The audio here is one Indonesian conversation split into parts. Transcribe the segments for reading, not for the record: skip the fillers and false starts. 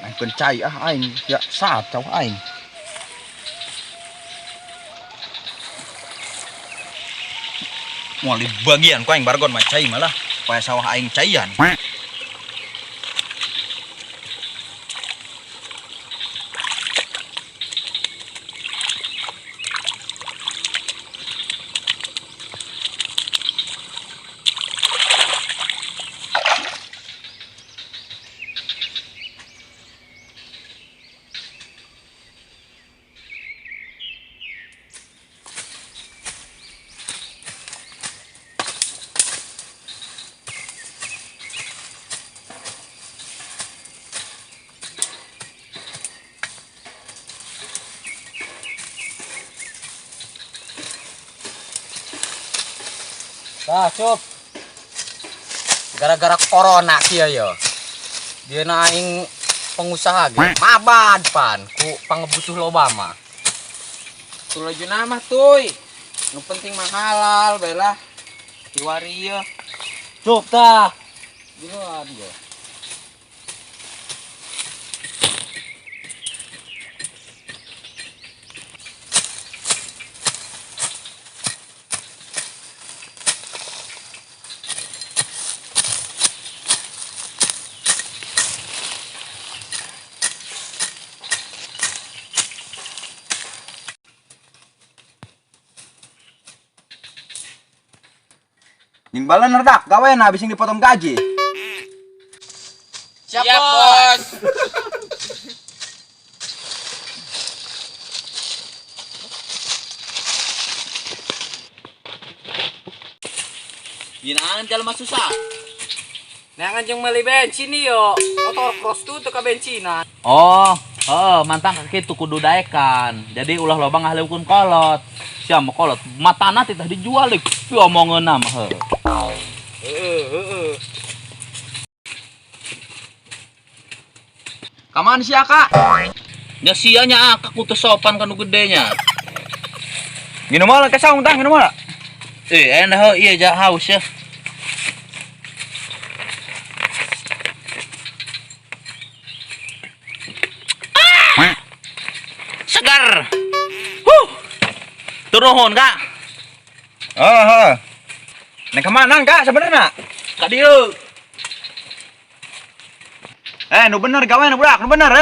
Anh cần chạy anh ya sát cháu anh. Mau di bagian ko anh bargon macai malah. Supaya sawah aing caian. Nah, cup. Gara-gara corona kia ya. Dia naing pengusaha gitu. Mabad pan ku pangebutuh loba mah. Tuluju nama tuh. Nu penting mah halal bae lah. Diwari ya. Cup tah. Gimana dia? Yang balan redak, gawe na habis yang dipotong gaji. Siap, Bos. Ginaan jalan mah susah. Nah anjing meli bensin nih yo. Motor cross tuh teka bensinan. Oh, mantang kaki itu kudu daekan. Jadi ulah loba ngahleukun kolot. Sia mah kolot matana teh dijual deuk. Omongeunna mah heuh. Heeh. Kaman sih Kak? Nya sia nya akak ku teu sopan kanu gedenya. Minum malah kesang tah, minum malah. Enak heuh ieu ja haus ya. Segar. Turun Kak. Heeh. Nek kemana Kak sebenarnya? Ka dieu. Nu bener gawe nu budak, nu bener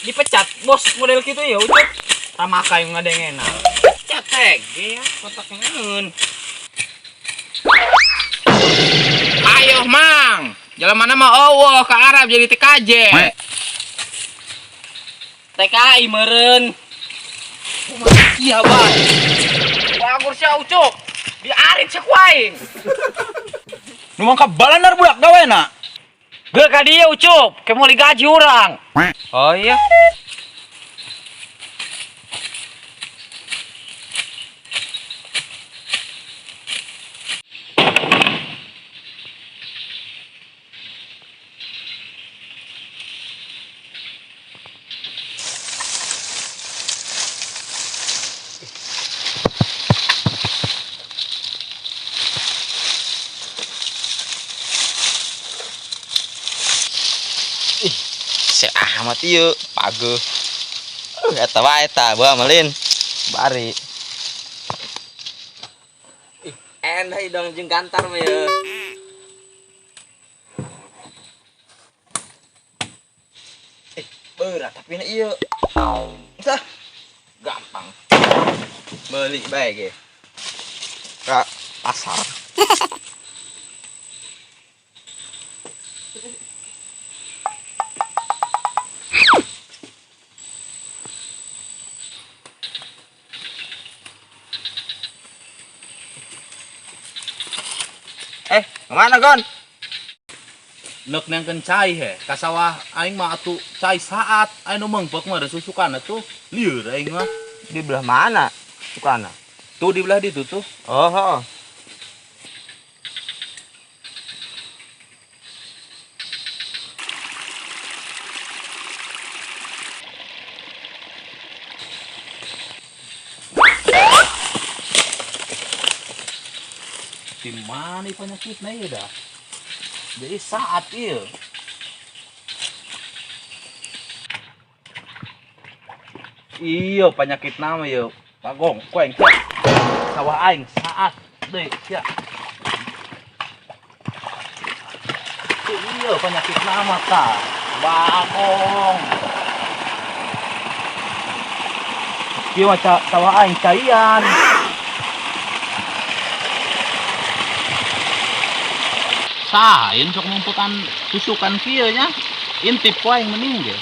Dipecat bos model gitu ya udah. Ramaka yang ngadengena. Pecat teh ya kotaknya ngeun. Ayo Mang. Jalan mana mah eueuh ka Arab jadi TKJ. TKI meureun. Iya, Bang. Bagur sia ucuk. Diarit cek waing. Nu mangka balanar budak gawe na. Ge ka dieu ucuk, ke mau digaji urang. Oh iya. Amat ieu pageuh. Eta wae eta bae melin. Bari. Endah dong jeung gantar mah ya. Berat tapi na ieu. Tah. Gampang. Beli bae ge. Ka pasar. Kemana Gon? Neuk nengkeun cai he. Ka sawah aing mah atuh cai saat anu meungpeuk mah susukan atuh. Lieur aing mah. Di belah mana? Sukana. Tuh di belah ditu tuh. Oh, heeh. Di mana penyakitna ieu dah? Jadi saat ieu. Iyo penyakit nama yo. Bagong kueng sia. Sawah aing saat deui sia. Iyo penyakit nama ta. Bagong. Kieu mah sawah aing caian. Sain sok mumputan tusukan kieu nya. Intip ku aing mending ge.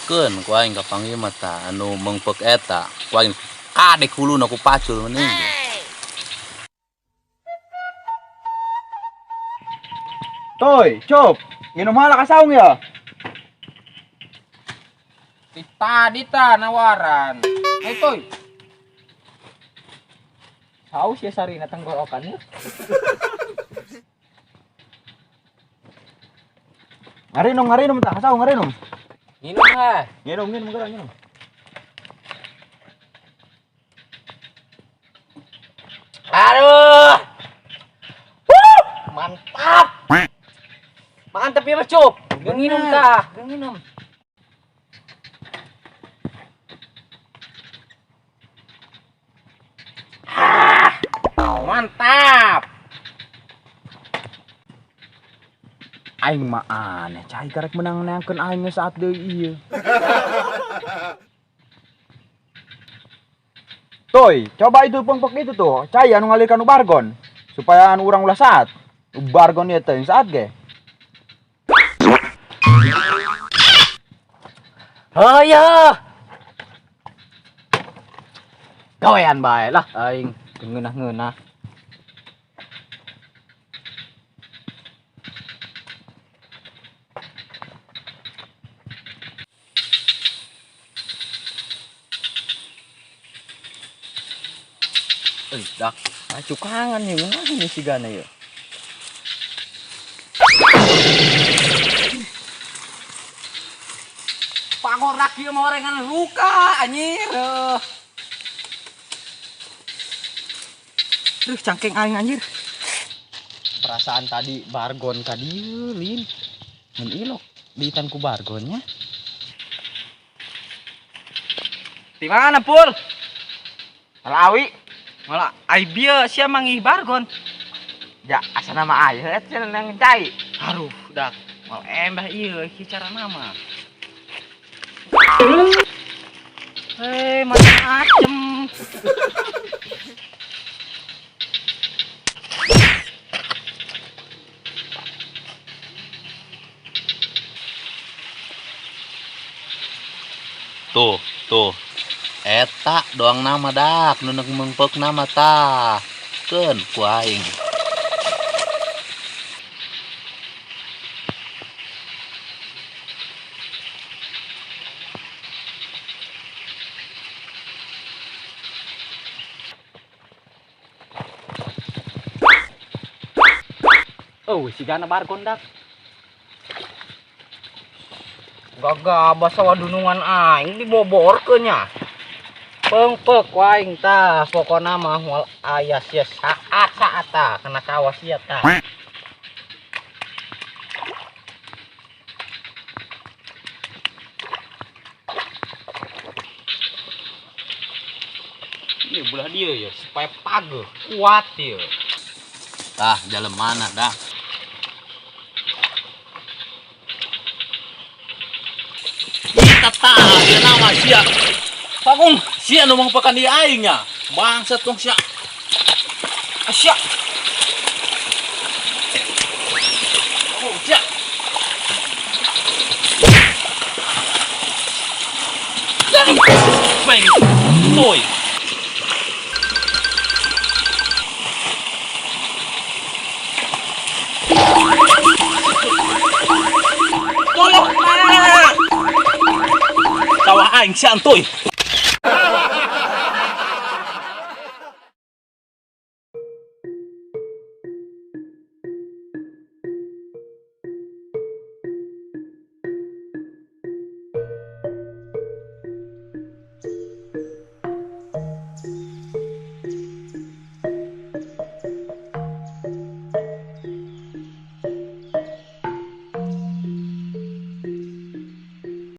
Keun ku aing kapanggih mata anu mengpek eta. Ku aing kadek huluna ku pacul mending ge. Toy, cop. Nginum hala ka saung ya? Tadi ta nawaran. Toy. Haus ya sarina tenggorokannya. Ngarinom tah, saung ngarinom. Minum ha. Nginum geura nginum. Aduh. Mantap. Mantap ya Mas Cup. Gak minum tah, gak minum. Mantap. Aing mah aneh, cai karek menang-menangkeun aing saat deui ieu. Toy, coba itu pengpek itu tuh, cai anu ngalirkan nu bargon supaya anu urang ulah saat. Bargon ieu teh saat ge. Oh ya. Gawean bae lah aing ngeunah-ngeunah. Dak, acu kangen nih, mana nih si Gana ya? Pangorak ieu mah orengan luka anjir. Terus cangkeng aing anjir. Perasaan tadi bargon tadi lin. Mun ilok diitan ku bargonnya. Di mana, Pul? Malawi. Malah ai bieu sia mangih bargon. Ya asa nama aya eta nang cai. Aduh, dak. Mal embah ieu ki cara nama. Macam-macam. Tuh. Eta doang nama dak, nunek mengpek nama ta. Keun ku aing. Oh, si Gana bargon dak. Gaga basa wadunungan aing diboborkeun nya. Pengpek waing tah pokona mah moal aya sia saat tah kana kawas sia tah. Ieu belah dia ya supaya pageuh kuat ieu. Tah, dalam mana dah? Kita tah, dia nama sia. Pakung, sia nu mangpakan di aing nya. Bangsat tong sia. Sia. Oh, sia. Bang. Toy. Tolong. Sawah aing sia antoy.